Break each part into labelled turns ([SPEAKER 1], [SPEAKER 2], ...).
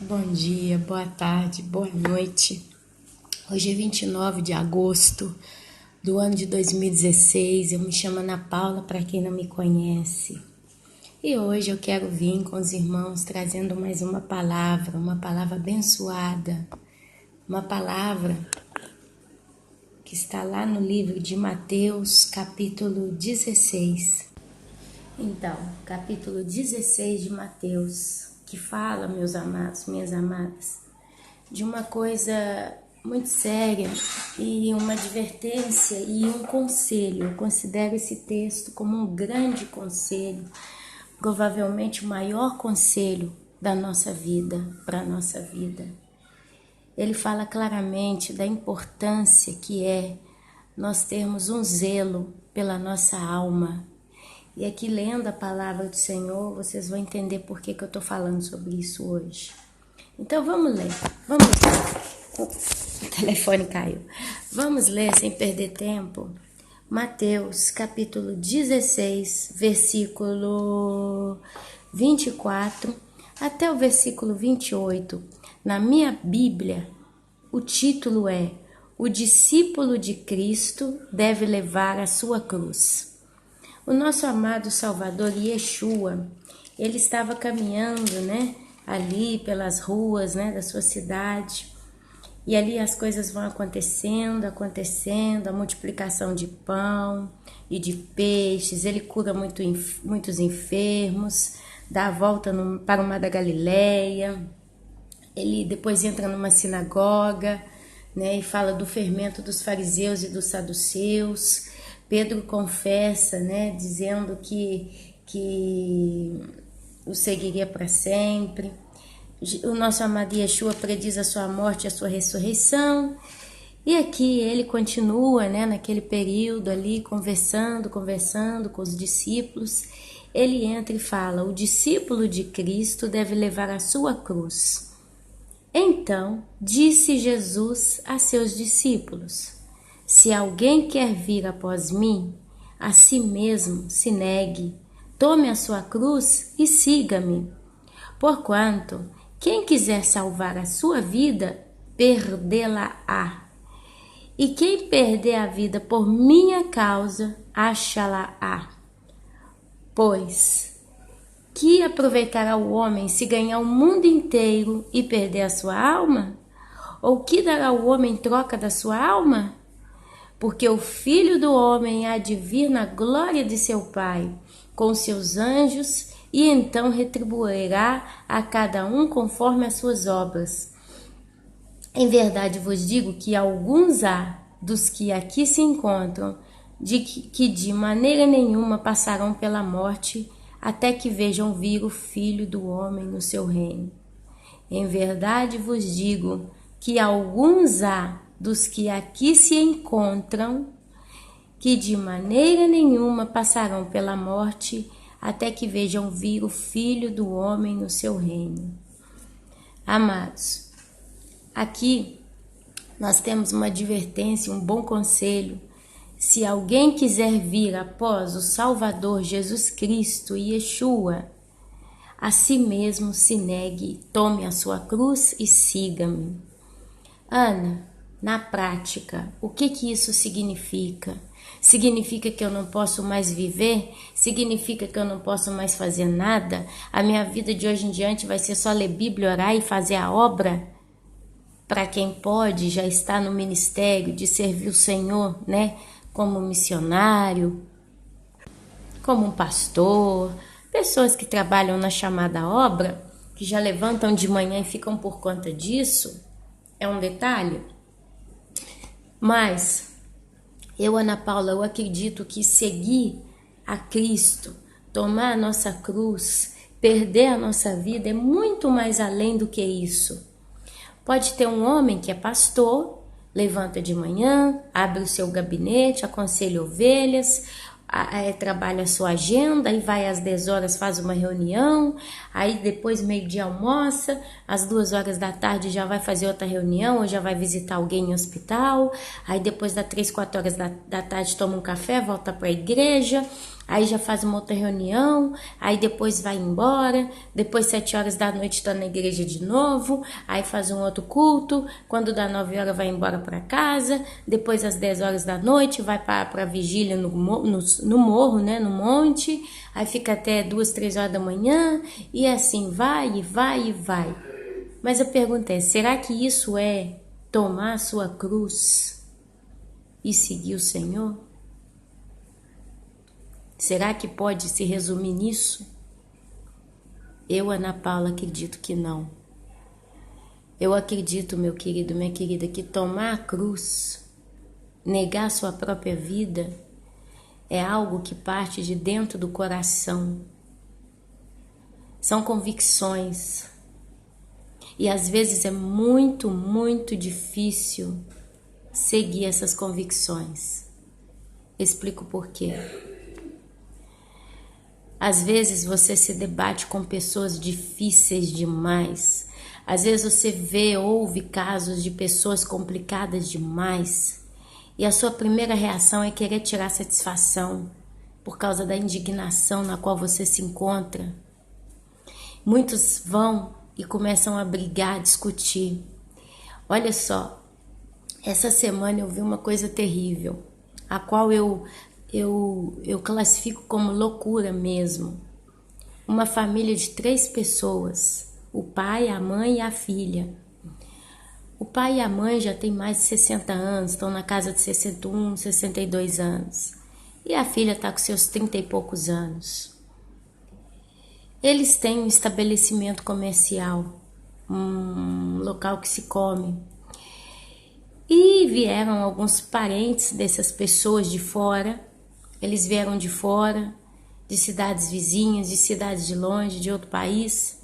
[SPEAKER 1] Bom dia, boa tarde, boa noite. Hoje é 29 de agosto do ano de 2016. Eu me chamo Ana Paula, para quem não me conhece. E hoje eu quero vir com os irmãos trazendo mais uma palavra abençoada. Uma palavra que está lá no livro de Mateus, capítulo 16. Então, capítulo 16 de Mateus, que fala, meus amados, minhas amadas, de uma coisa muito séria e uma advertência e um conselho. Eu considero esse texto como um grande conselho, provavelmente o maior conselho da nossa vida, para a nossa vida. Ele fala claramente da importância que é nós termos um zelo pela nossa alma. E aqui, lendo a palavra do Senhor, vocês vão entender por que eu estou falando sobre isso hoje. Então, vamos ler. O telefone caiu. Vamos ler, sem perder tempo, Mateus, capítulo 16, versículo 24, até o versículo 28. Na minha Bíblia, o título é: O discípulo de Cristo deve levar a sua cruz. O nosso amado Salvador Yeshua, ele estava caminhando, ali pelas ruas, da sua cidade. E ali as coisas vão acontecendo, a multiplicação de pão e de peixes. Ele cura muitos enfermos, dá a volta para o mar da Galileia. Ele depois entra numa sinagoga, e fala do fermento dos fariseus e dos saduceus. Pedro confessa, dizendo que o seguiria para sempre. O nosso amado Yeshua prediz a sua morte e a sua ressurreição. E aqui ele continua, naquele período ali, conversando com os discípulos. Ele entra e fala: o discípulo de Cristo deve levar a sua cruz. Então, disse Jesus a seus discípulos: se alguém quer vir após mim, a si mesmo se negue, tome a sua cruz e siga-me. Porquanto, quem quiser salvar a sua vida, perdê-la-á. E quem perder a vida por minha causa, achá-la-á. Pois, que aproveitará o homem se ganhar o mundo inteiro e perder a sua alma? Ou que dará o homem em troca da sua alma? Porque o Filho do Homem há de vir na glória de seu Pai, com seus anjos, e então retribuirá a cada um conforme as suas obras. Em verdade vos digo que alguns há dos que aqui se encontram, que de maneira nenhuma passarão pela morte, até que vejam vir o Filho do Homem no seu reino. Em verdade vos digo que alguns há dos que aqui se encontram, que de maneira nenhuma passarão pela morte, até que vejam vir o Filho do Homem no seu reino. Amados, aqui nós temos uma advertência, um bom conselho. Se alguém quiser vir após o Salvador Jesus Cristo e Yeshua, a si mesmo se negue, tome a sua cruz e siga-me. Ana, na prática, o que isso significa? Significa que eu não posso mais viver? Significa que eu não posso mais fazer nada? A minha vida de hoje em diante vai ser só ler Bíblia, orar e fazer a obra? Para quem pode, já está no ministério de servir o Senhor, como missionário, como um pastor, pessoas que trabalham na chamada obra, que já levantam de manhã e ficam por conta disso, é um detalhe. Mas eu, Ana Paula, eu acredito que seguir a Cristo, tomar a nossa cruz, perder a nossa vida é muito mais além do que isso. Pode ter um homem que é pastor, levanta de manhã, abre o seu gabinete, aconselha ovelhas, trabalha a sua agenda, aí vai às 10 horas, faz uma reunião, aí depois meio-dia almoça, às 2 horas da tarde já vai fazer outra reunião, ou já vai visitar alguém em hospital, aí depois das 3, 4 horas da tarde toma um café, volta para a igreja, aí já faz uma outra reunião, aí depois vai embora, depois 7 horas da noite está na igreja de novo, aí faz um outro culto, quando dá 9 horas vai embora para casa, depois às 10 horas da noite vai para a vigília no morro, né, no monte, aí fica até 2, 3 horas da manhã, e assim vai e vai e vai. Mas a pergunta é, será que isso é tomar a sua cruz e seguir o Senhor? Será que pode se resumir nisso? Eu, Ana Paula, acredito que não. Eu acredito, meu querido, minha querida, que tomar a cruz, negar a sua própria vida, é algo que parte de dentro do coração. São convicções. E às vezes é muito, muito difícil seguir essas convicções. Explico por quê. Às vezes você se debate com pessoas difíceis demais. Às vezes você ouve casos de pessoas complicadas demais. E a sua primeira reação é querer tirar satisfação por causa da indignação na qual você se encontra. Muitos vão e começam a brigar, a discutir. Olha só, essa semana eu vi uma coisa terrível, a qual eu classifico como loucura mesmo. Uma família de 3 pessoas, o pai, a mãe e a filha. O pai e a mãe já têm mais de 60 anos, estão na casa de 61, 62 anos. E a filha está com seus 30 e poucos anos. Eles têm um estabelecimento comercial, um local que se come. E vieram alguns parentes dessas pessoas de fora. Eles vieram de fora, de cidades vizinhas, de cidades de longe, de outro país.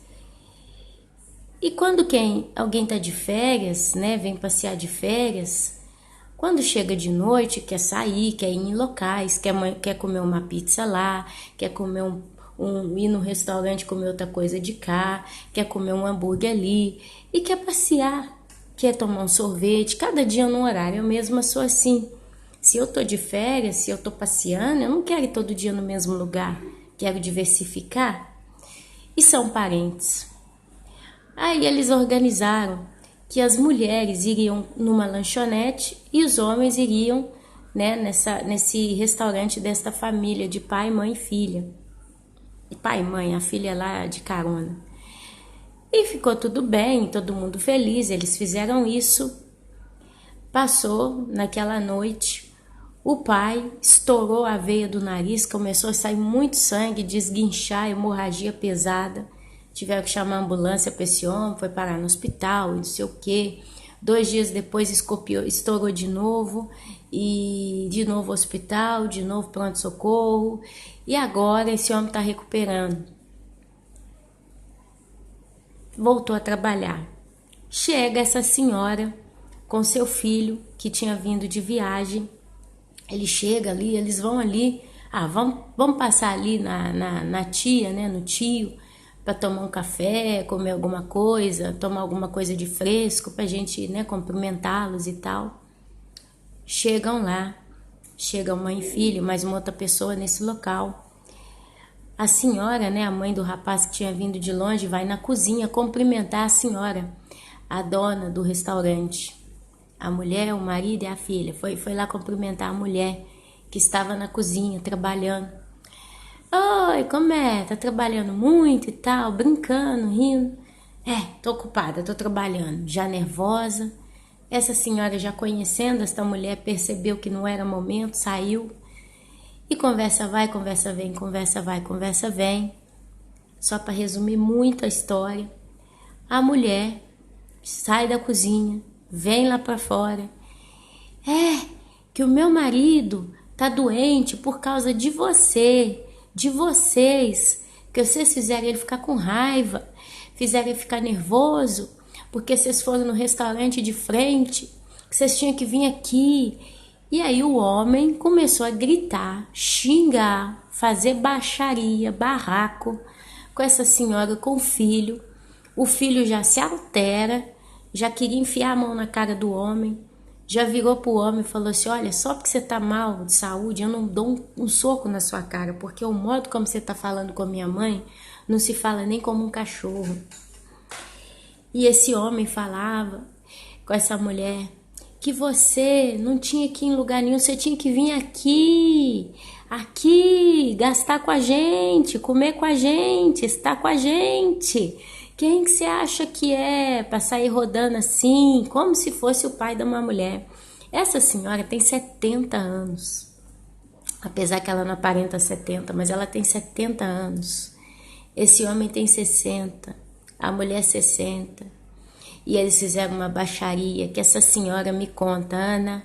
[SPEAKER 1] E quando alguém está de férias, né, vem passear de férias, quando chega de noite, quer sair, quer ir em locais, quer comer uma pizza lá, quer comer ir no restaurante comer outra coisa de cá, quer comer um hambúrguer ali e quer passear, quer tomar um sorvete, cada dia num horário. Eu mesma sou assim. Se eu tô de férias, se eu tô passeando, eu não quero ir todo dia no mesmo lugar, quero diversificar. E são parentes. Aí eles organizaram que as mulheres iriam numa lanchonete e os homens iriam, né, nesse restaurante desta família de pai, mãe e filha. E pai e mãe, a filha lá de carona. E ficou tudo bem, todo mundo feliz, eles fizeram isso. Passou naquela noite, o pai estourou a veia do nariz, começou a sair muito sangue, desguinchar, hemorragia pesada. Tiveram que chamar a ambulância para esse homem, foi parar no hospital, não sei o quê. 2 dias depois estourou de novo, e de novo hospital, de novo pronto-socorro. E agora esse homem está recuperando. Voltou a trabalhar. Chega essa senhora com seu filho, que tinha vindo de viagem. Ele chega ali, eles vão ali. Vamos passar ali na tia, né, no tio, para tomar um café, comer alguma coisa, tomar alguma coisa de fresco, para a gente, né, cumprimentá-los e tal. Chegam lá, chega mãe e filho, mais uma outra pessoa nesse local. A senhora, né, a mãe do rapaz que tinha vindo de longe, vai na cozinha cumprimentar a senhora, a dona do restaurante. A mulher, o marido e a filha. Foi lá cumprimentar a mulher que estava na cozinha trabalhando. Oi, como é? Tá trabalhando muito e tal, brincando, rindo? Tô ocupada, tô trabalhando, já nervosa. Essa senhora, já conhecendo esta mulher, percebeu que não era momento, saiu. E conversa vai, conversa vem, conversa vai, conversa vem. Só para resumir muito a história, a mulher sai da cozinha, vem lá para fora. Que o meu marido tá doente por causa de você, de vocês, que vocês fizeram ele ficar com raiva, fizeram ele ficar nervoso, porque vocês foram no restaurante de frente, que vocês tinham que vir aqui. E aí o homem começou a gritar, xingar, fazer baixaria, barraco com essa senhora, com o filho. O filho já se altera, já queria enfiar a mão na cara do homem. já virou pro homem e falou assim: olha, só porque você tá mal de saúde, eu não dou um soco na sua cara, porque o modo como você tá falando com a minha mãe não se fala nem como um cachorro. E esse homem falava com essa mulher que você não tinha que ir em lugar nenhum, você tinha que vir aqui, gastar com a gente, comer com a gente, estar com a gente. Quem que você acha que é para sair rodando assim, como se fosse o pai de uma mulher? Essa senhora tem 70 anos, apesar que ela não aparenta 70, mas ela tem 70 anos. Esse homem tem 60, a mulher 60. E eles fizeram uma baixaria que essa senhora me conta: Ana,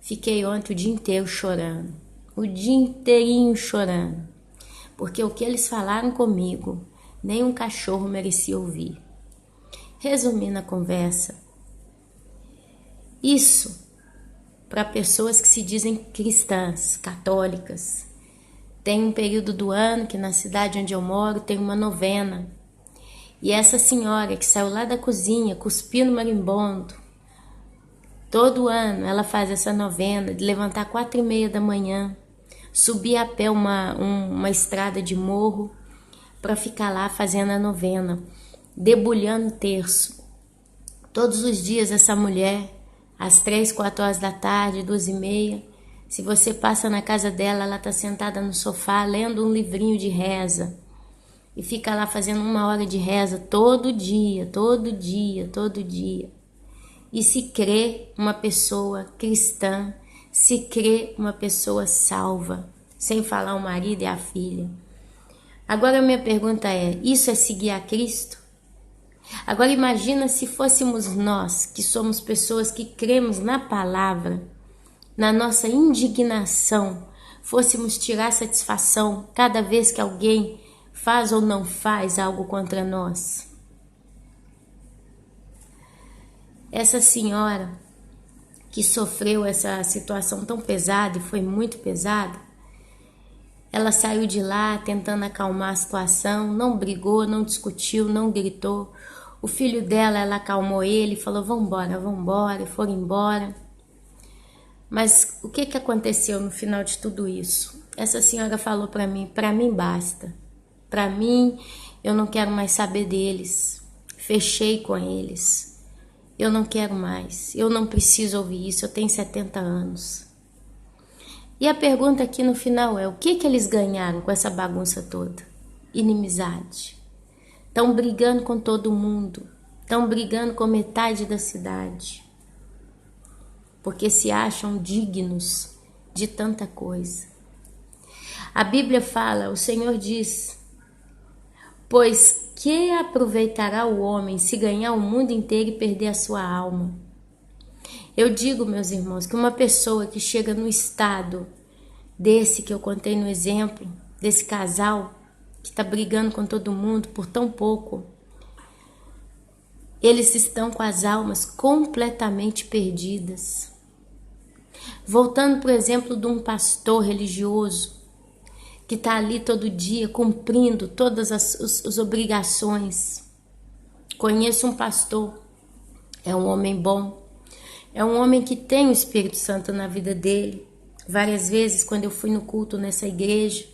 [SPEAKER 1] fiquei ontem o dia inteiro chorando, o dia inteirinho chorando, porque o que eles falaram comigo, nem um cachorro merecia ouvir. Resumindo a conversa, isso para pessoas que se dizem cristãs, católicas. Tem um período do ano que na cidade onde eu moro tem uma novena. E essa senhora que saiu lá da cozinha, cuspindo marimbondo, todo ano ela faz essa novena de levantar 4h30 da manhã, subir a pé uma estrada de morro para ficar lá fazendo a novena, debulhando o terço. Todos os dias essa mulher, às 3, 4 horas da tarde, 2h30, se você passa na casa dela, ela está sentada no sofá lendo um livrinho de reza. E fica lá fazendo 1 hora de reza todo dia, todo dia, todo dia. E se crê uma pessoa cristã, se crê uma pessoa salva, sem falar o marido e a filha. Agora a minha pergunta é: isso é seguir a Cristo? Agora imagina se fôssemos nós, que somos pessoas que cremos na palavra, na nossa indignação, fôssemos tirar satisfação cada vez que alguém faz ou não faz algo contra nós. Essa senhora que sofreu essa situação tão pesada, e foi muito pesada, ela saiu de lá tentando acalmar a situação, não brigou, não discutiu, não gritou. O filho dela, ela acalmou ele, falou: vambora, vambora, e foram embora. Mas o que aconteceu no final de tudo isso? Essa senhora falou para mim basta. Para mim, eu não quero mais saber deles. Fechei com eles. Eu não quero mais. Eu não preciso ouvir isso. Eu tenho 70 anos. E a pergunta aqui no final é: o que eles ganharam com essa bagunça toda? Inimizade. Estão brigando com todo mundo. Estão brigando com metade da cidade. Porque se acham dignos de tanta coisa. A Bíblia fala, o Senhor diz: pois que aproveitará o homem se ganhar o mundo inteiro e perder a sua alma? Eu digo, meus irmãos, que uma pessoa que chega no estado desse que eu contei no exemplo, desse casal que está brigando com todo mundo por tão pouco, eles estão com as almas completamente perdidas. Voltando, por exemplo, de um pastor religioso que está ali todo dia cumprindo todas as obrigações. Conheço um pastor, é um homem bom, é um homem que tem o Espírito Santo na vida dele. Várias vezes, quando eu fui no culto nessa igreja,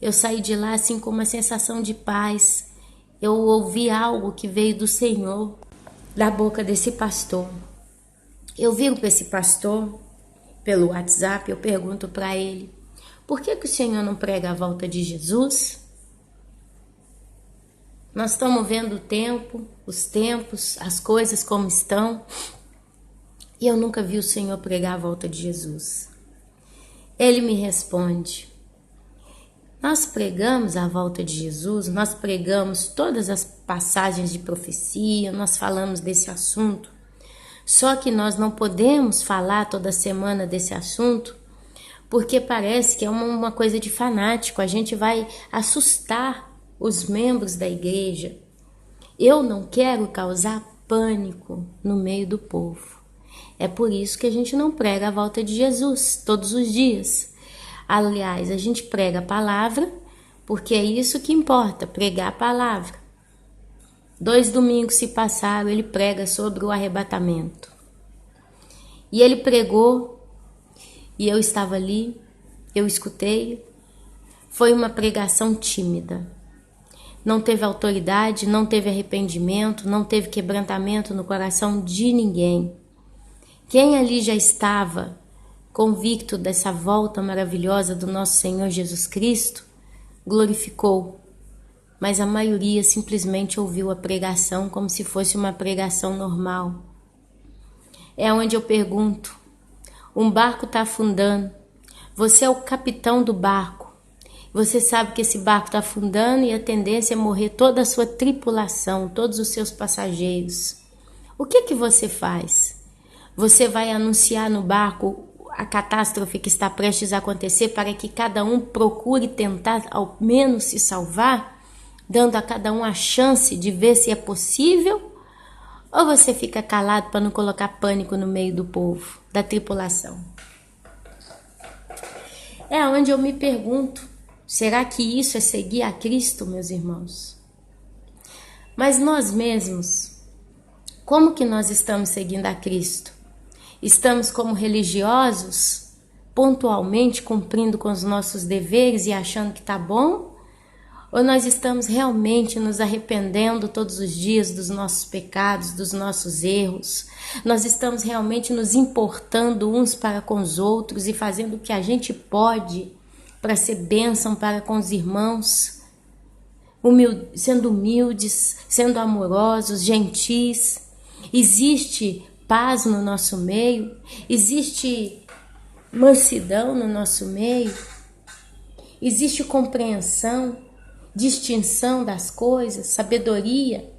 [SPEAKER 1] eu saí de lá assim com uma sensação de paz. Eu ouvi algo que veio do Senhor, da boca desse pastor. Eu viro para esse pastor pelo WhatsApp, eu pergunto para ele: por que o Senhor não prega a volta de Jesus? Nós estamos vendo o tempo, os tempos, as coisas como estão, e eu nunca vi o Senhor pregar a volta de Jesus. Ele me responde: nós pregamos a volta de Jesus, nós pregamos todas as passagens de profecia, nós falamos desse assunto, só que nós não podemos falar toda semana desse assunto, porque parece que é uma coisa de fanático, a gente vai assustar os membros da igreja. Eu não quero causar pânico no meio do povo. É por isso que a gente não prega a volta de Jesus todos os dias. Aliás, a gente prega a palavra, porque é isso que importa, pregar a palavra. 2 domingos se passaram, ele prega sobre o arrebatamento. E ele pregou, e eu estava ali, eu escutei. Foi uma pregação tímida. Não teve autoridade, não teve arrependimento, não teve quebrantamento no coração de ninguém. Quem ali já estava convicto dessa volta maravilhosa do nosso Senhor Jesus Cristo, glorificou. Mas a maioria simplesmente ouviu a pregação como se fosse uma pregação normal. É onde eu pergunto, um barco está afundando, você é o capitão do barco, você sabe que esse barco está afundando e a tendência é morrer toda a sua tripulação, todos os seus passageiros. O que você faz? Você vai anunciar no barco a catástrofe que está prestes a acontecer para que cada um procure tentar ao menos se salvar, dando a cada um a chance de ver se é possível? Ou você fica calado para não colocar pânico no meio do povo, da tripulação? É onde eu me pergunto, será que isso é seguir a Cristo, meus irmãos? Mas nós mesmos, como que nós estamos seguindo a Cristo? Estamos como religiosos, pontualmente cumprindo com os nossos deveres e achando que está bom? Ou nós estamos realmente nos arrependendo todos os dias dos nossos pecados, dos nossos erros? Nós estamos realmente nos importando uns para com os outros e fazendo o que a gente pode para ser bênção para com os irmãos, sendo humildes, sendo amorosos, gentis? Existe paz no nosso meio? Existe mansidão no nosso meio? Existe compreensão, distinção das coisas, sabedoria?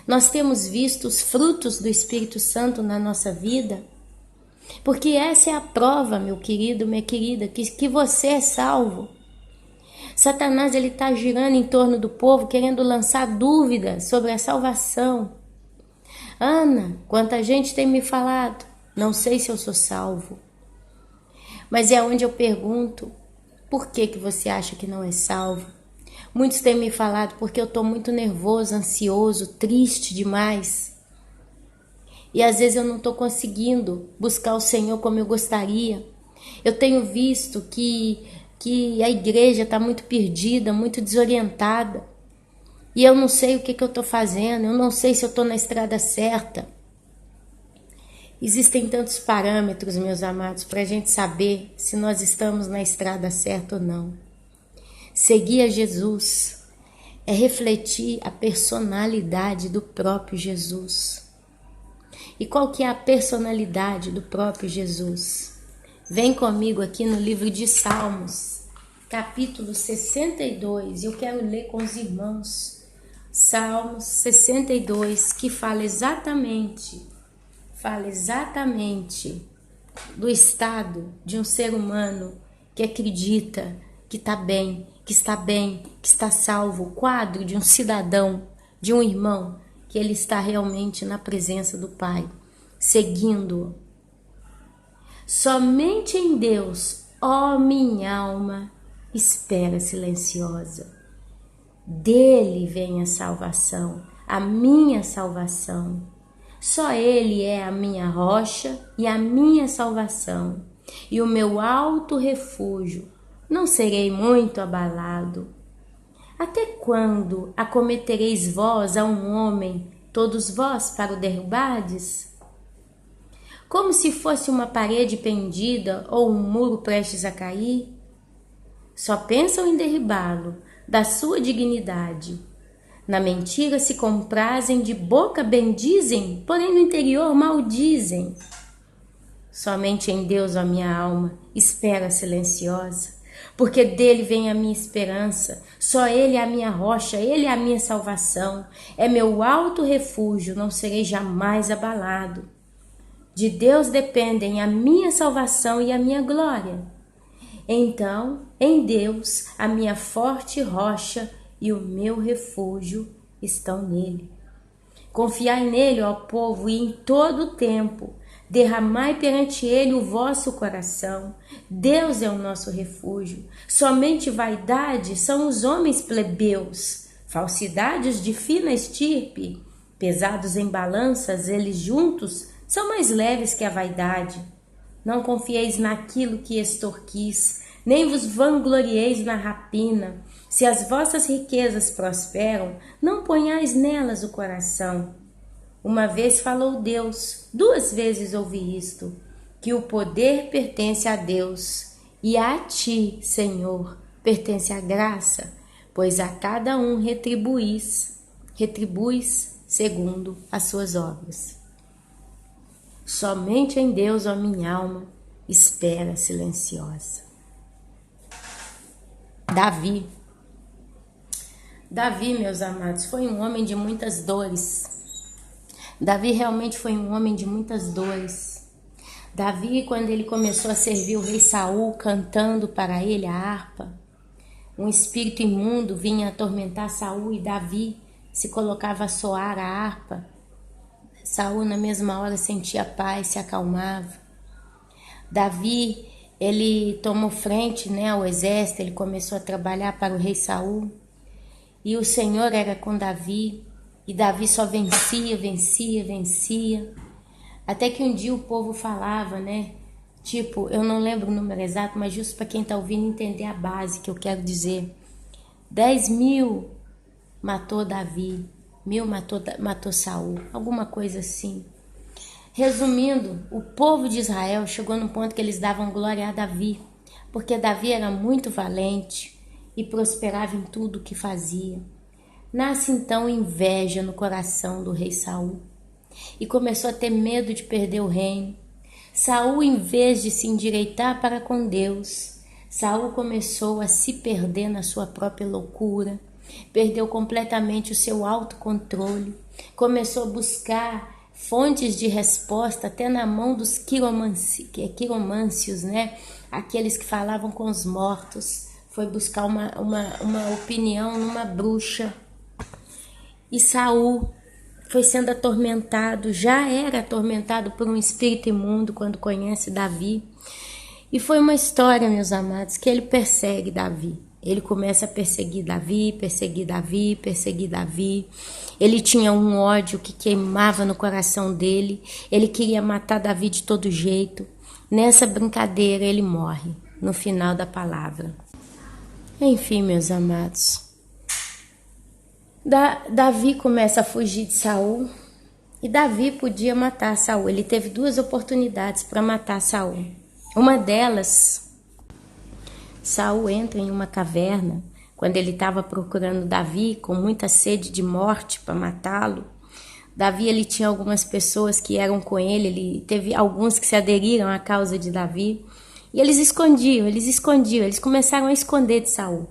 [SPEAKER 1] Nós temos visto os frutos do Espírito Santo na nossa vida? Porque essa é a prova, meu querido, minha querida, que você é salvo. Satanás está girando em torno do povo, querendo lançar dúvidas sobre a salvação. Ana, quanta gente tem me falado, não sei se eu sou salvo. Mas é onde eu pergunto, por que você acha que não é salvo? Muitos têm me falado porque eu estou muito nervoso, ansioso, triste demais. E às vezes eu não estou conseguindo buscar o Senhor como eu gostaria. Eu tenho visto que a igreja está muito perdida, muito desorientada. E eu não sei o que eu estou fazendo, eu não sei se eu estou na estrada certa. Existem tantos parâmetros, meus amados, para a gente saber se nós estamos na estrada certa ou não. Seguir a Jesus é refletir a personalidade do próprio Jesus. E qual que é a personalidade do próprio Jesus? Vem comigo aqui no livro de Salmos, capítulo 62, eu quero ler com os irmãos. Salmos 62, que fala exatamente do estado de um ser humano que acredita que está bem, que está salvo, o quadro de um cidadão, de um irmão, que ele está realmente na presença do Pai, seguindo-o. Somente em Deus, ó minha alma, espera silenciosa. Dele vem a salvação, a minha salvação. Só Ele é a minha rocha e a minha salvação, e o meu alto refúgio. Não serei muito abalado. Até quando acometereis vós a um homem, todos vós para o derrubardes? Como se fosse uma parede pendida ou um muro prestes a cair? Só pensam em derribá-lo da sua dignidade. Na mentira se comprazem, de boca bendizem, porém no interior maldizem. Somente em Deus, ó minha alma, espera silenciosa, porque dele vem a minha esperança. Só Ele é a minha rocha, Ele é a minha salvação, é meu alto refúgio, não serei jamais abalado. De Deus dependem a minha salvação e a minha glória. Então, em Deus, a minha forte rocha e o meu refúgio estão nele. Confiai nele, ó povo, e em todo o tempo derramai perante ele o vosso coração. Deus é o nosso refúgio. Somente vaidade são os homens plebeus, falsidades de fina estirpe. Pesados em balanças, eles juntos são mais leves que a vaidade. Não confieis naquilo que extorquis, nem vos vanglorieis na rapina. Se as vossas riquezas prosperam, não ponhais nelas o coração. Uma vez falou Deus, 2 vezes ouvi isto, que o poder pertence a Deus, e a ti, Senhor, pertence a graça, pois a cada um retribuis segundo as suas obras. Somente em Deus, ó minha alma, espera silenciosa. Davi, meus amados, foi um homem de muitas dores. Davi realmente foi um homem de muitas dores. Davi, quando ele começou a servir o rei Saul, cantando para ele a harpa, um espírito imundo vinha atormentar Saul e Davi se colocava a soar a harpa. Saul, na mesma hora, sentia paz, se acalmava. Davi, ele tomou frente, ao exército, ele começou a trabalhar para o rei Saul. E o Senhor era com Davi, e Davi só vencia. Até que um dia o povo falava, tipo, eu não lembro o número exato, mas justo para quem está ouvindo entender a base que eu quero dizer. 10.000 matou Davi, 1.000 matou Saul, alguma coisa assim. Resumindo, o povo de Israel chegou no ponto que eles davam glória a Davi, porque Davi era muito valente e prosperava em tudo o que fazia. Nasce então inveja no coração do rei Saul e começou a ter medo de perder o reino. Saul, em vez de se endireitar para com Deus, Saul começou a se perder na sua própria loucura, perdeu completamente o seu autocontrole, começou a buscar fontes de resposta até na mão dos quiromâncios, aqueles que falavam com os mortos. Foi buscar uma opinião numa bruxa. E Saul foi sendo atormentado, já era atormentado por um espírito imundo quando conhece Davi. E foi uma história, meus amados, que ele persegue Davi. Ele começa a perseguir Davi. Ele tinha um ódio que queimava no coração dele. Ele queria matar Davi de todo jeito. Nessa brincadeira ele morre, no final da palavra. Enfim, meus amados, Davi começa a fugir de Saul e Davi podia matar Saul. Ele teve 2 oportunidades para matar Saul. Uma delas, Saul entra em uma caverna quando ele estava procurando Davi com muita sede de morte para matá-lo. Davi, ele tinha algumas pessoas que eram com ele teve alguns que se aderiram à causa de Davi e eles escondiam, eles começaram a esconder de Saul.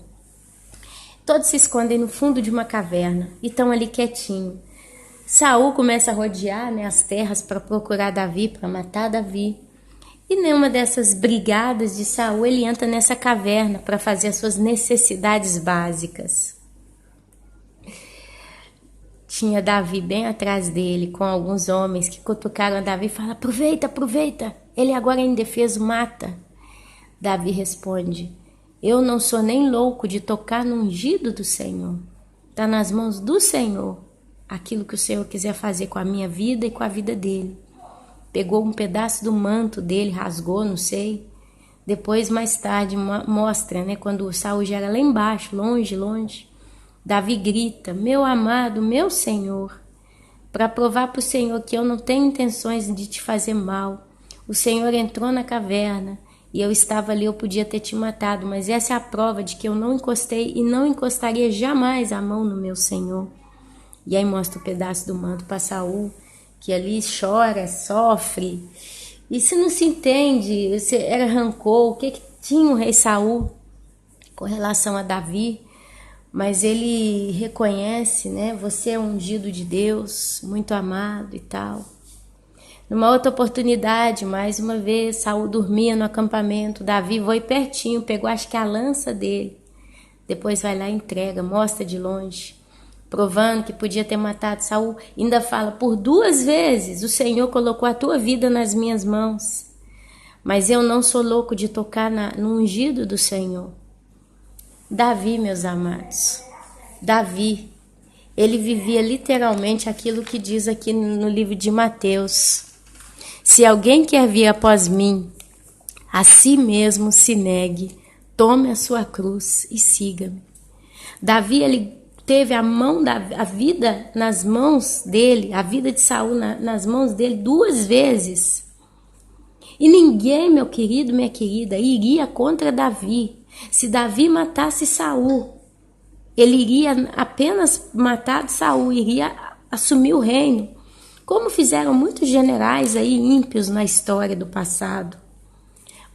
[SPEAKER 1] Todos se escondem no fundo de uma caverna e estão ali quietinho. Saul começa a rodear as terras para procurar Davi, para matar Davi. E nenhuma dessas brigadas de Saul, ele entra nessa caverna para fazer as suas necessidades básicas. Tinha Davi bem atrás dele, com alguns homens que cutucaram a Davi e falaram: aproveita, ele agora é indefeso, mata. Davi responde: eu não sou nem louco de tocar no ungido do Senhor. Está nas mãos do Senhor aquilo que o Senhor quiser fazer com a minha vida e com a vida dele. Pegou um pedaço do manto dele, rasgou, não sei. Depois, mais tarde, mostra, quando Saul já era lá embaixo, longe. Davi grita: meu amado, meu Senhor, para provar para o Senhor que eu não tenho intenções de te fazer mal. O Senhor entrou na caverna e eu estava ali, eu podia ter te matado, mas essa é a prova de que eu não encostei e não encostaria jamais a mão no meu Senhor. E aí mostra o pedaço do manto para Saul, que ali chora, sofre. E se não se entende, se era rancor, o que tinha o rei Saul com relação a Davi, mas ele reconhece, você é um ungido de Deus, muito amado e tal. Numa outra oportunidade, mais uma vez, Saul dormia no acampamento, Davi foi pertinho, pegou acho que a lança dele, depois vai lá e entrega, mostra de longe, provando que podia ter matado Saul. Ainda fala: por 2 vezes o Senhor colocou a tua vida nas minhas mãos, mas eu não sou louco de tocar no ungido do Senhor. Davi, meus amados, Davi, ele vivia literalmente aquilo que diz aqui no livro de Mateus: se alguém quer vir após mim, A si mesmo se negue, tome a sua cruz e siga-me. Davi, ele teve a vida nas mãos dele, a vida de Saul nas mãos dele 2 vezes. E ninguém, meu querido, minha querida, iria contra Davi. Se Davi matasse Saul, ele iria apenas matar Saul, iria assumir o reino, como fizeram muitos generais aí ímpios na história do passado.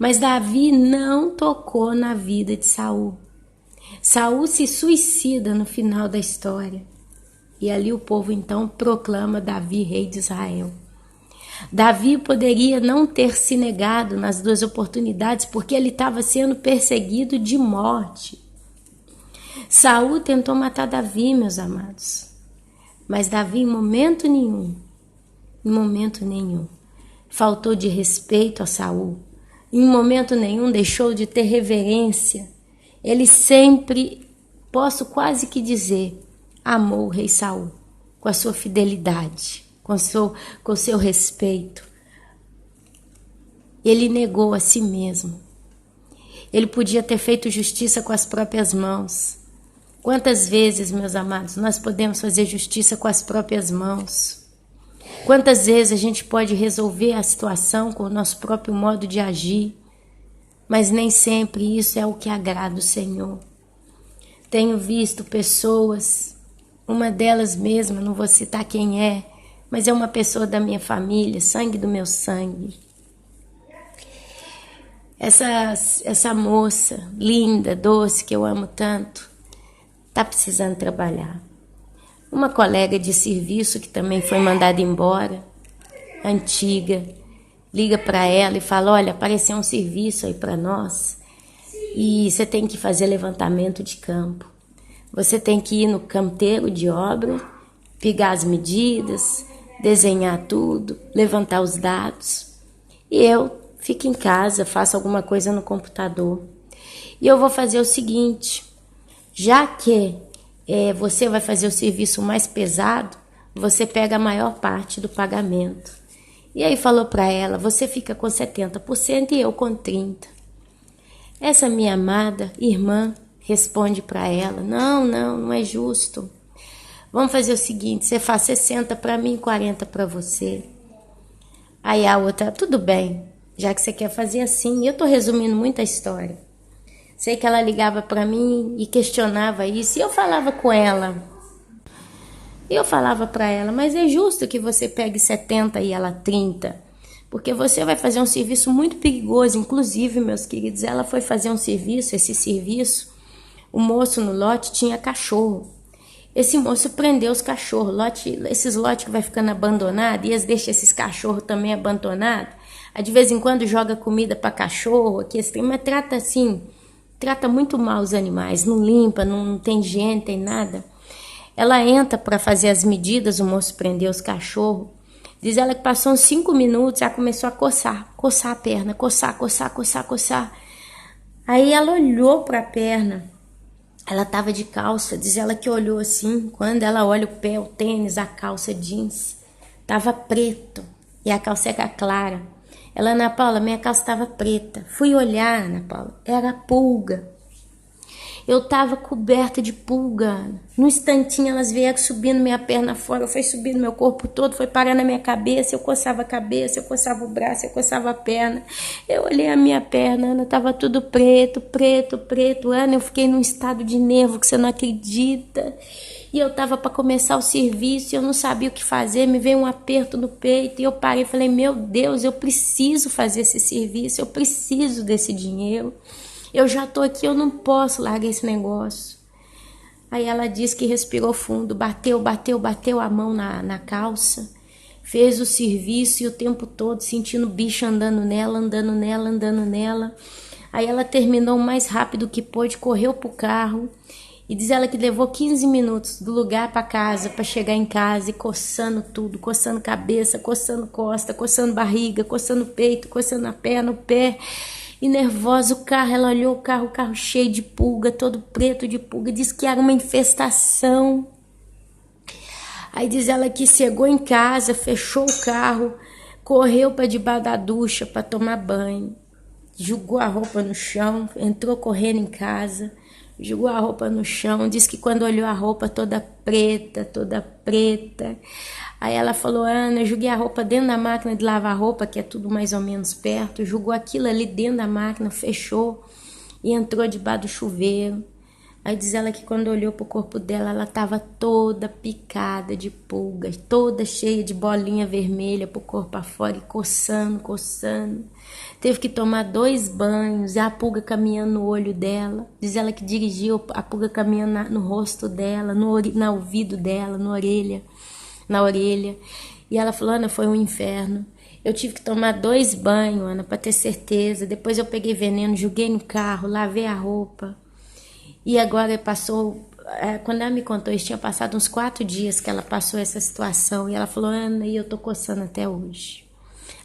[SPEAKER 1] Mas Davi não tocou na vida de Saul. Saul se suicida no final da história. E ali o povo então proclama Davi rei de Israel. Davi poderia não ter se negado nas 2 oportunidades, porque ele estava sendo perseguido de morte. Saul tentou matar Davi, meus amados. Mas Davi, em momento nenhum, faltou de respeito a Saul. Em momento nenhum deixou de ter reverência. Ele sempre, posso quase que dizer, amou o rei Saul com a sua fidelidade, com o seu respeito. Ele negou a si mesmo. Ele podia ter feito justiça com as próprias mãos. Quantas vezes, meus amados, nós podemos fazer justiça com as próprias mãos? Quantas vezes a gente pode resolver a situação com o nosso próprio modo de agir? Mas nem sempre isso é o que agrada o Senhor. Tenho visto pessoas, uma delas mesma, não vou citar quem é, mas é uma pessoa da minha família, sangue do meu sangue. Essa moça linda, doce, que eu amo tanto, está precisando trabalhar. Uma colega de serviço que também foi mandada embora, antiga, liga para ela e fala, olha, apareceu um serviço aí para nós e você tem que fazer levantamento de campo. Você tem que ir no canteiro de obra, pegar as medidas, desenhar tudo, levantar os dados. E eu fico em casa, faço alguma coisa no computador. E eu vou fazer o seguinte, já que você vai fazer o serviço mais pesado, você pega a maior parte do pagamento. E aí falou para ela, você fica com 70% e eu com 30%. Essa minha amada irmã responde para ela, não é justo. Vamos fazer o seguinte, você faz 60 para mim e 40 para você. Aí a outra, tudo bem, já que você quer fazer assim. Eu estou resumindo muito a história. Sei que ela ligava para mim e questionava isso. E eu falava com ela. Eu falava para ela, mas é justo que você pegue 70 e ela 30. Porque você vai fazer um serviço muito perigoso. Inclusive, meus queridos, ela foi fazer esse serviço. O moço no lote tinha cachorro. Esse moço prendeu os cachorros. Esses lotes que vai ficando abandonado, e eles deixam esses cachorros também abandonados. Aí de vez em quando joga comida para cachorro, mas trata assim, trata muito mal os animais, não limpa, não tem higiene, não tem nada. Ela entra para fazer as medidas, o moço prendeu os cachorros. Diz ela que passou uns 5 minutos, ela começou a coçar a perna, coçar. Aí ela olhou para a perna, ela estava de calça, diz ela que olhou assim, quando ela olha o pé, o tênis, a calça jeans, estava preto e a calça era clara. Ela, Ana Paula, minha calça estava preta. Fui olhar, Ana Paula, era pulga. Eu estava coberta de pulga. No instantinho elas vieram subindo minha perna fora, foi subindo meu corpo todo, foi parar na minha cabeça, eu coçava a cabeça, eu coçava o braço, eu coçava a perna. Eu olhei a minha perna, Ana, estava tudo preto. Ana, eu fiquei num estado de nervo que você não acredita. E eu estava para começar o serviço, eu não sabia o que fazer, me veio um aperto no peito, e eu parei e falei, meu Deus, eu preciso fazer esse serviço, eu preciso desse dinheiro. Eu já estou aqui, eu não posso largar esse negócio. Aí ela disse que respirou fundo, bateu a mão na calça, fez o serviço e o tempo todo sentindo o bicho andando nela. Aí ela terminou o mais rápido que pôde, correu pro carro e diz ela que levou 15 minutos do lugar para casa, para chegar em casa e coçando tudo, coçando cabeça, coçando costa, coçando barriga, coçando peito, coçando a perna, o pé. E nervosa o carro, ela olhou o carro cheio de pulga, todo preto de pulga, disse que era uma infestação. Aí diz ela que chegou em casa, fechou o carro, correu para debaixo da ducha para tomar banho. jogou a roupa no chão, entrou correndo em casa, jogou a roupa no chão, disse que quando olhou a roupa toda preta, aí ela falou, Ana, eu joguei a roupa dentro da máquina de lavar roupa, que é tudo mais ou menos perto, jogou aquilo ali dentro da máquina, fechou e entrou debaixo do chuveiro. Aí diz ela que quando olhou pro corpo dela, ela estava toda picada de pulgas, toda cheia de bolinha vermelha pro corpo afora e coçando. Teve que tomar 2 banhos, e a pulga caminhando no olho dela. Diz ela que dirigiu a pulga caminhando no rosto dela, no ouvido dela, na orelha. E ela falou, Ana, foi um inferno. Eu tive que tomar 2 banhos, Ana, para ter certeza. Depois eu peguei veneno, joguei no carro, lavei a roupa. E agora passou, quando ela me contou isso, tinha passado uns 4 dias que ela passou essa situação. E ela falou, Ana, e eu tô coçando até hoje.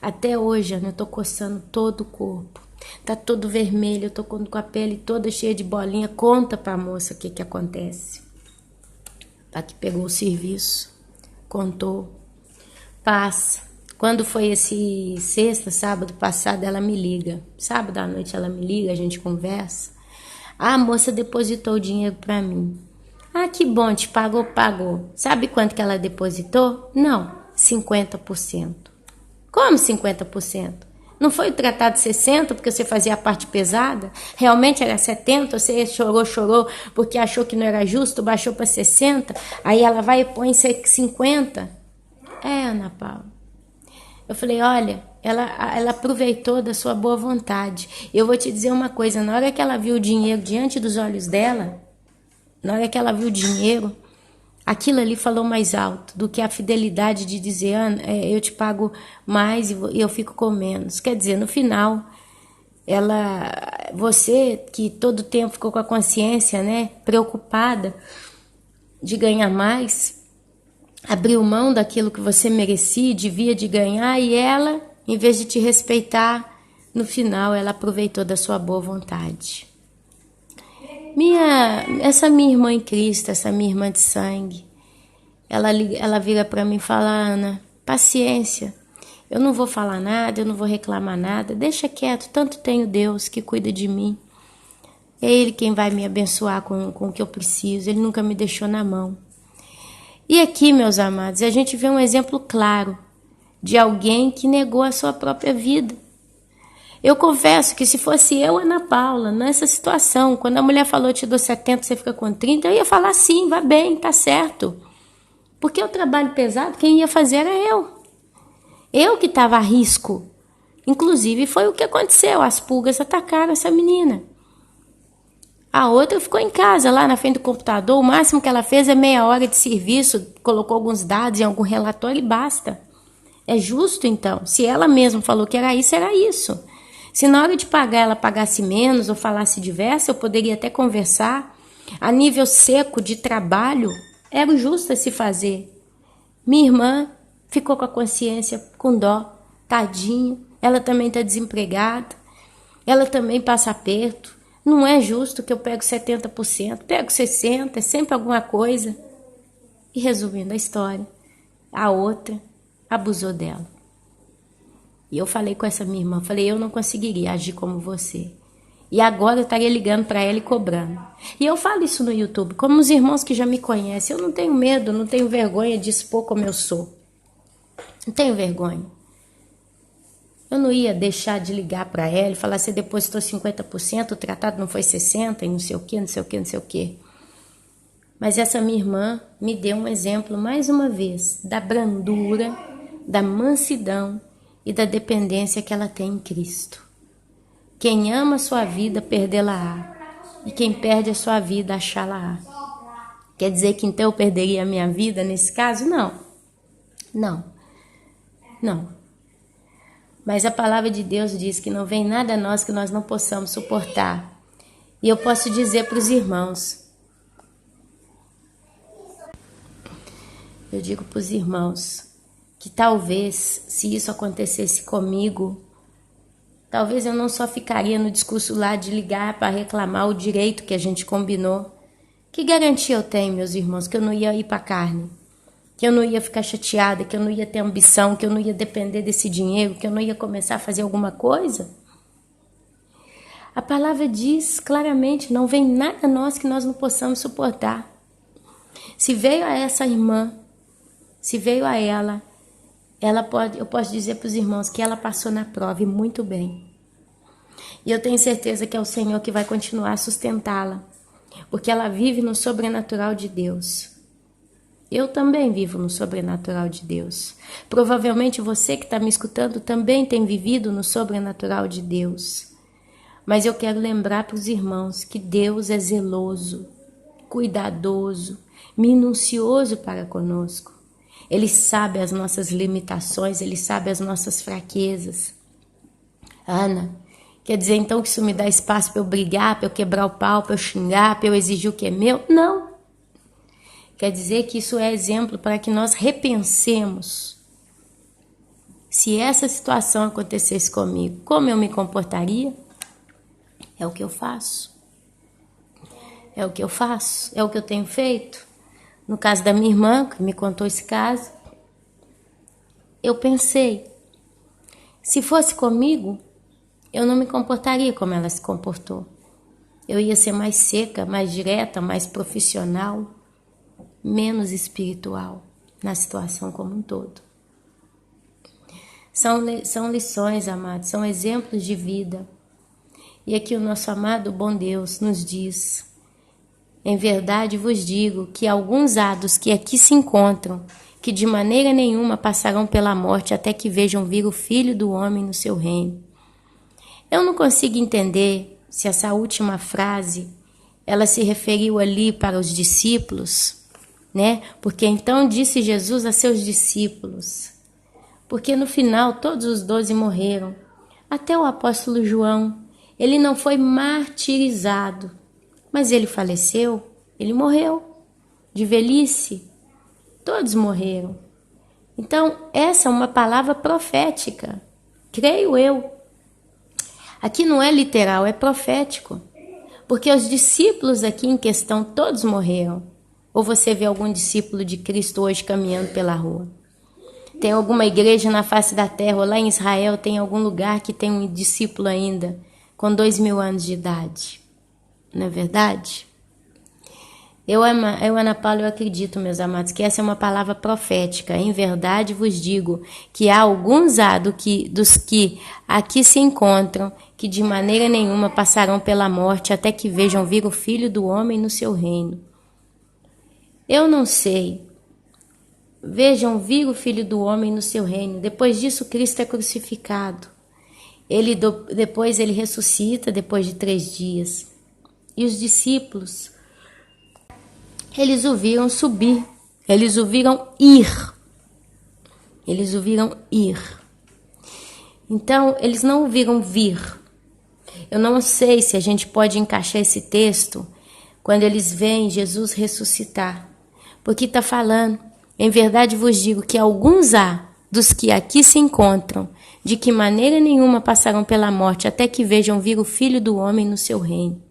[SPEAKER 1] Até hoje, Ana, eu tô coçando todo o corpo. Tá todo vermelho, eu tô com a pele toda cheia de bolinha. Conta pra moça o que acontece. Tá que pegou o serviço, contou, passa. Quando foi esse sábado passado, ela me liga. Sábado à noite ela me liga, a gente conversa. A moça depositou o dinheiro para mim. Ah, que bom, te pagou, pagou. Sabe quanto que ela depositou? Não, 50%. Como 50%? Não foi o tratado de 60% porque você fazia a parte pesada? Realmente era 70%, você chorou porque achou que não era justo, baixou para 60%, aí ela vai e põe 50%. Ana Paula. Eu falei, olha, ela aproveitou da sua boa vontade. Eu vou te dizer uma coisa, na hora que ela viu o dinheiro diante dos olhos dela, na hora que ela viu o dinheiro, aquilo ali falou mais alto do que a fidelidade de dizer, Ana, eu te pago mais e eu fico com menos. Quer dizer, no final, você que todo tempo ficou com a consciência, né, preocupada de ganhar mais, abriu mão daquilo que você merecia, devia de ganhar, e ela, em vez de te respeitar, no final ela aproveitou da sua boa vontade. Essa minha irmã em Cristo, essa minha irmã de sangue, ela vira para mim e fala, Ana, paciência, eu não vou falar nada, eu não vou reclamar nada, deixa quieto, tanto tenho Deus que cuida de mim. É Ele quem vai me abençoar com o que eu preciso, Ele nunca me deixou na mão. E aqui, meus amados, a gente vê um exemplo claro de alguém que negou a sua própria vida. Eu confesso que se fosse eu, Ana Paula, nessa situação, quando a mulher falou, te dou 70, você fica com 30, eu ia falar sim, vai bem, tá certo. Porque o trabalho pesado, quem ia fazer era eu. Eu que estava a risco. Inclusive, foi o que aconteceu, as pulgas atacaram essa menina. A outra ficou em casa, lá na frente do computador. O máximo que ela fez é meia hora de serviço, colocou alguns dados em algum relatório e basta. É justo, então. Se ela mesma falou que era isso, era isso. Se na hora de pagar ela pagasse menos ou falasse diversa, eu poderia até conversar. A nível seco de trabalho, era justo a se fazer. Minha irmã ficou com a consciência com dó, tadinho. Ela também está desempregada. Ela também passa aperto. Não é justo que eu pego 70%, pego 60%, é sempre alguma coisa. E resumindo a história, a outra abusou dela. E eu falei com essa minha irmã, falei, eu não conseguiria agir como você. E agora eu estaria ligando para ela e cobrando. E eu falo isso no YouTube, como os irmãos que já me conhecem, eu não tenho medo, não tenho vergonha de expor como eu sou. Não tenho vergonha. Eu não ia deixar de ligar para ela e falar, você depositou 50%, o tratado não foi 60%, e não sei o quê, não sei o quê, não sei o quê. Mas essa minha irmã me deu um exemplo, mais uma vez, da brandura, da mansidão e da dependência que ela tem em Cristo. Quem ama a sua vida, perdê-la-á. E quem perde a sua vida, achá-la-á. Quer dizer que então eu perderia a minha vida nesse caso? Não. Não. Mas a palavra de Deus diz que não vem nada a nós que nós não possamos suportar. E eu posso dizer para os irmãos, que talvez, se isso acontecesse comigo, talvez eu não só ficaria no discurso lá de ligar para reclamar o direito que a gente combinou. Que garantia eu tenho, meus irmãos, que eu não ia ir para a carne? Que eu não ia ficar chateada, que eu não ia ter ambição, que eu não ia depender desse dinheiro, que eu não ia começar a fazer alguma coisa? A palavra diz claramente, não vem nada a nós que nós não possamos suportar. Se veio a essa irmã, se veio a ela eu posso dizer para os irmãos que ela passou na prova e muito bem. E eu tenho certeza que é o Senhor que vai continuar a sustentá-la, porque ela vive no sobrenatural de Deus. Eu também vivo no sobrenatural de Deus. Provavelmente você que está me escutando também tem vivido no sobrenatural de Deus. Mas eu quero lembrar para os irmãos que Deus é zeloso, cuidadoso, minucioso para conosco. Ele sabe as nossas limitações, Ele sabe as nossas fraquezas. Ana, quer dizer então que isso me dá espaço para eu brigar, para eu quebrar o pau, para eu xingar, para eu exigir o que é meu? Não. Quer dizer que isso é exemplo para que nós repensemos. Se essa situação acontecesse comigo, como eu me comportaria? É o que eu faço. É o que eu faço. É o que eu tenho feito. No caso da minha irmã, que me contou esse caso, eu pensei, se fosse comigo, eu não me comportaria como ela se comportou. Eu ia ser mais seca, mais direta, mais profissional, menos espiritual na situação como um todo. São lições, amados, são exemplos de vida. E aqui o nosso amado bom Deus nos diz: em verdade vos digo que alguns há dos que aqui se encontram, que de maneira nenhuma passarão pela morte até que vejam vir o Filho do Homem no seu reino. Eu não consigo entender se essa última frase, ela se referiu ali para os discípulos, né? Porque então disse Jesus a seus discípulos. Porque no final todos os 12 morreram. Até o apóstolo João, ele não foi martirizado, mas ele faleceu, ele morreu de velhice. Todos morreram. Então, essa é uma palavra profética, creio eu. Aqui não é literal, é profético. Porque os discípulos aqui em questão, todos morreram. Ou você vê algum discípulo de Cristo hoje caminhando pela rua? Tem alguma igreja na face da terra, ou lá em Israel, tem algum lugar que tem um discípulo ainda com 2000 anos de idade? Não é verdade? Eu, Ana Paula, eu acredito, meus amados, que essa é uma palavra profética. Em verdade vos digo que há alguns dos que aqui se encontram, que de maneira nenhuma passarão pela morte até que vejam vir o Filho do Homem no seu reino. Eu não sei. Vejam vir o Filho do Homem no seu reino. Depois disso, Cristo é crucificado. Depois ele ressuscita, depois de 3 dias. E os discípulos, eles o viram subir, eles o viram ir. Eles o viram ir. Então, eles não o viram vir. Eu não sei se a gente pode encaixar esse texto quando eles veem Jesus ressuscitar. Porque está falando, em verdade vos digo que alguns há dos que aqui se encontram, de que maneira nenhuma passarão pela morte até que vejam vir o Filho do Homem no seu reino.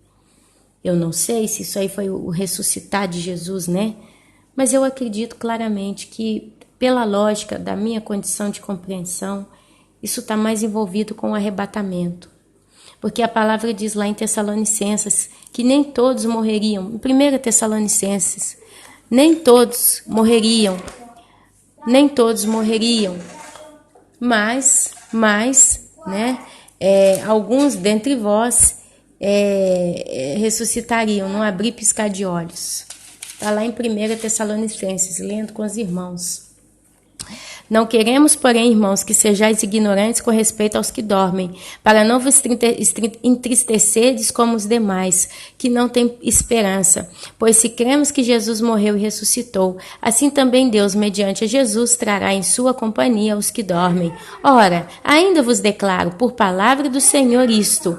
[SPEAKER 1] Eu não sei se isso aí foi o ressuscitar de Jesus, né? Mas eu acredito claramente que, pela lógica da minha condição de compreensão, isso está mais envolvido com o arrebatamento. Porque a palavra diz lá em Tessalonicenses que nem todos morreriam. Em 1 Tessalonicenses, nem todos morreriam. Nem todos morreriam. Mas né, alguns dentre vós ressuscitariam, não abrir e piscar de olhos. Está lá em 1 Tessalonicenses, lendo com os irmãos. Não queremos, porém, irmãos, que sejais ignorantes com respeito aos que dormem, para não vos entristecerdes como os demais, que não têm esperança. Pois se cremos que Jesus morreu e ressuscitou, assim também Deus, mediante Jesus, trará em sua companhia os que dormem. Ora, ainda vos declaro, por palavra do Senhor, isto: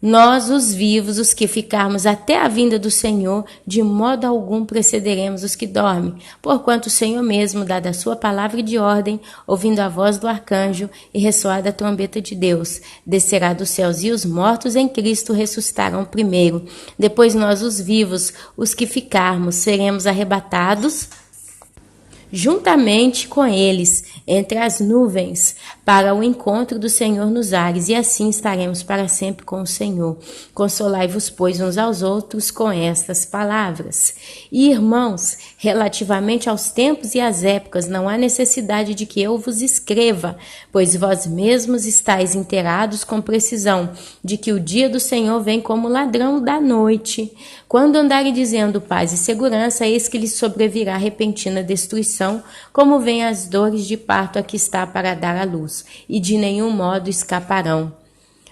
[SPEAKER 1] nós, os vivos, os que ficarmos até a vinda do Senhor, de modo algum precederemos os que dormem, porquanto o Senhor mesmo, dada a sua palavra de ordem, ouvindo a voz do arcanjo e ressoada a trombeta de Deus, descerá dos céus, e os mortos em Cristo ressuscitarão primeiro. Depois nós, os vivos, os que ficarmos, seremos arrebatados juntamente com eles, entre as nuvens, para o encontro do Senhor nos ares, e assim estaremos para sempre com o Senhor. Consolai-vos, pois, uns aos outros com estas palavras. E, irmãos, relativamente aos tempos e às épocas, não há necessidade de que eu vos escreva, pois vós mesmos estáis inteirados com precisão de que o dia do Senhor vem como ladrão da noite. Quando andarem dizendo paz e segurança, eis que lhes sobrevirá repentina destruição, como vêm as dores de parto a que está para dar à luz, e de nenhum modo escaparão.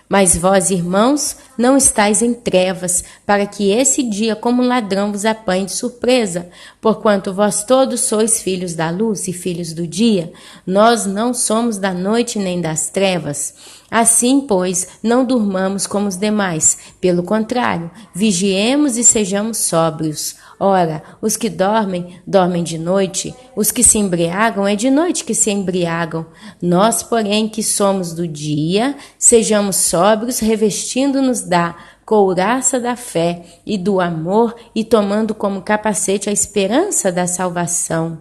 [SPEAKER 1] Mas vós, irmãos, não estáis em trevas, para que esse dia como ladrão vos apanhe de surpresa, porquanto vós todos sois filhos da luz e filhos do dia. Nós não somos da noite nem das trevas. Assim, pois, não durmamos como os demais. Pelo contrário, vigiemos e sejamos sóbrios. Ora, os que dormem, dormem de noite, os que se embriagam, é de noite que se embriagam. Nós, porém, que somos do dia, sejamos sóbrios, revestindo-nos da couraça da fé e do amor e tomando como capacete a esperança da salvação.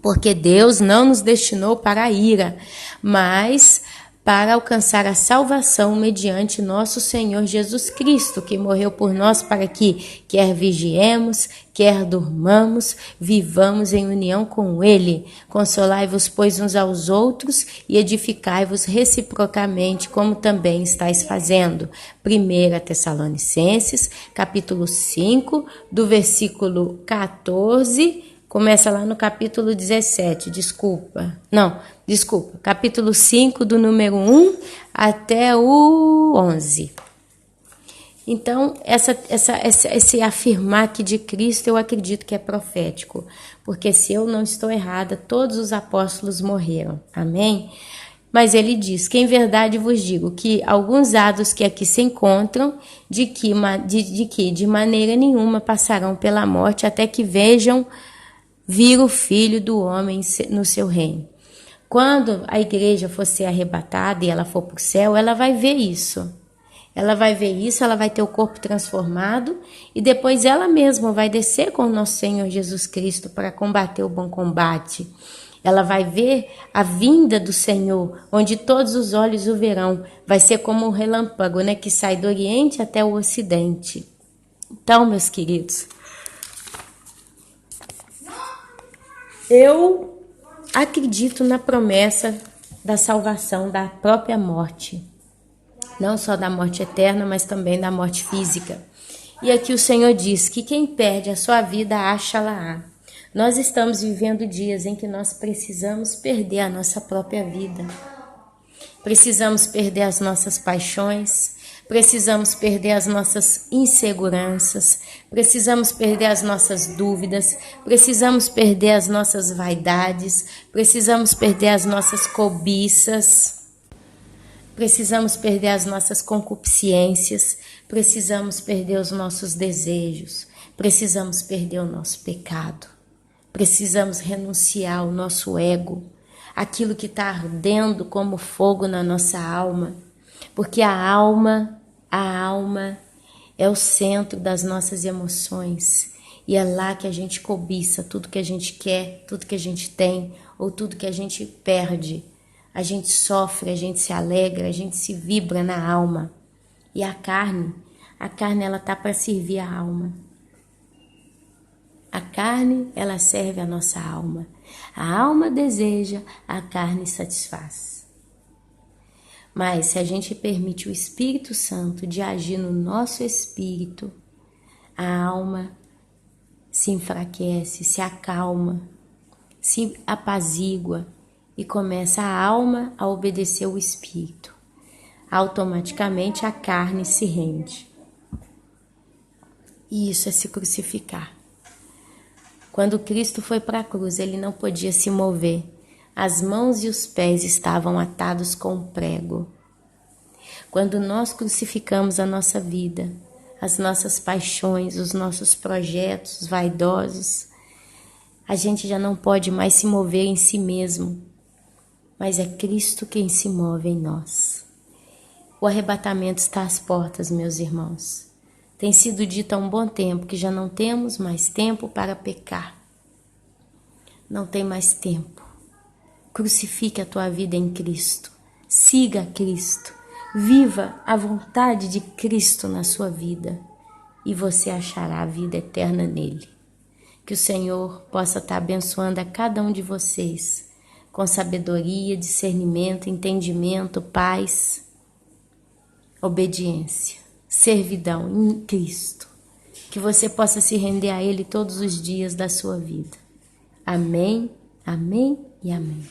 [SPEAKER 1] Porque Deus não nos destinou para a ira, mas para alcançar a salvação mediante nosso Senhor Jesus Cristo, que morreu por nós para que, quer vigiemos, quer durmamos, vivamos em união com Ele. Consolai-vos, pois, uns aos outros e edificai-vos reciprocamente, como também estáis fazendo. 1 Tessalonicenses, capítulo 5, do versículo 14... Começa lá no capítulo 17, capítulo 5, do número 1 até o 11. Então, esse afirmar aqui de Cristo, eu acredito que é profético, porque se eu não estou errada, todos os apóstolos morreram, amém? Mas ele diz que em verdade vos digo que alguns atos que aqui se encontram, de maneira nenhuma passarão pela morte até que vejam vir o Filho do Homem no seu reino. Quando a igreja for ser arrebatada e ela for para o céu, ela vai ver isso. Ela vai ver isso, ela vai ter o corpo transformado e depois ela mesma vai descer com o nosso Senhor Jesus Cristo para combater o bom combate. Ela vai ver a vinda do Senhor, onde todos os olhos o verão. Vai ser como um relâmpago, né, que sai do Oriente até o Ocidente. Então, meus queridos, eu acredito na promessa da salvação da própria morte. Não só da morte eterna, mas também da morte física. E aqui o Senhor diz que quem perde a sua vida, acha-la. Nós estamos vivendo dias em que nós precisamos perder a nossa própria vida. Precisamos perder as nossas paixões, precisamos perder as nossas inseguranças, precisamos perder as nossas dúvidas, precisamos perder as nossas vaidades, precisamos perder as nossas cobiças, precisamos perder as nossas concupiscências, precisamos perder os nossos desejos, precisamos perder o nosso pecado, precisamos renunciar ao nosso ego, aquilo que está ardendo como fogo na nossa alma, porque a alma é o centro das nossas emoções e é lá que a gente cobiça tudo que a gente quer, tudo que a gente tem ou tudo que a gente perde. A gente sofre, a gente se alegra, a gente se vibra na alma. E a carne ela tá para servir a alma. A carne, ela serve a nossa alma. A alma deseja, a carne satisfaz. Mas se a gente permite o Espírito Santo de agir no nosso espírito, a alma se enfraquece, se acalma, se apazigua e começa a alma a obedecer o espírito. Automaticamente a carne se rende. E isso é se crucificar. Quando Cristo foi para a cruz, ele não podia se mover. As mãos e os pés estavam atados com um prego. Quando nós crucificamos a nossa vida, as nossas paixões, os nossos projetos vaidosos, a gente já não pode mais se mover em si mesmo, mas é Cristo quem se move em nós. O arrebatamento está às portas, meus irmãos. Tem sido dito há um bom tempo que já não temos mais tempo para pecar. não tem mais tempo. Crucifique a tua vida em Cristo. Siga Cristo. Viva a vontade de Cristo na sua vida e você achará a vida eterna nele. Que o Senhor possa estar abençoando a cada um de vocês com sabedoria, discernimento, entendimento, paz, obediência, servidão em Cristo. Que você possa se render a Ele todos os dias da sua vida. Amém, amém e amém.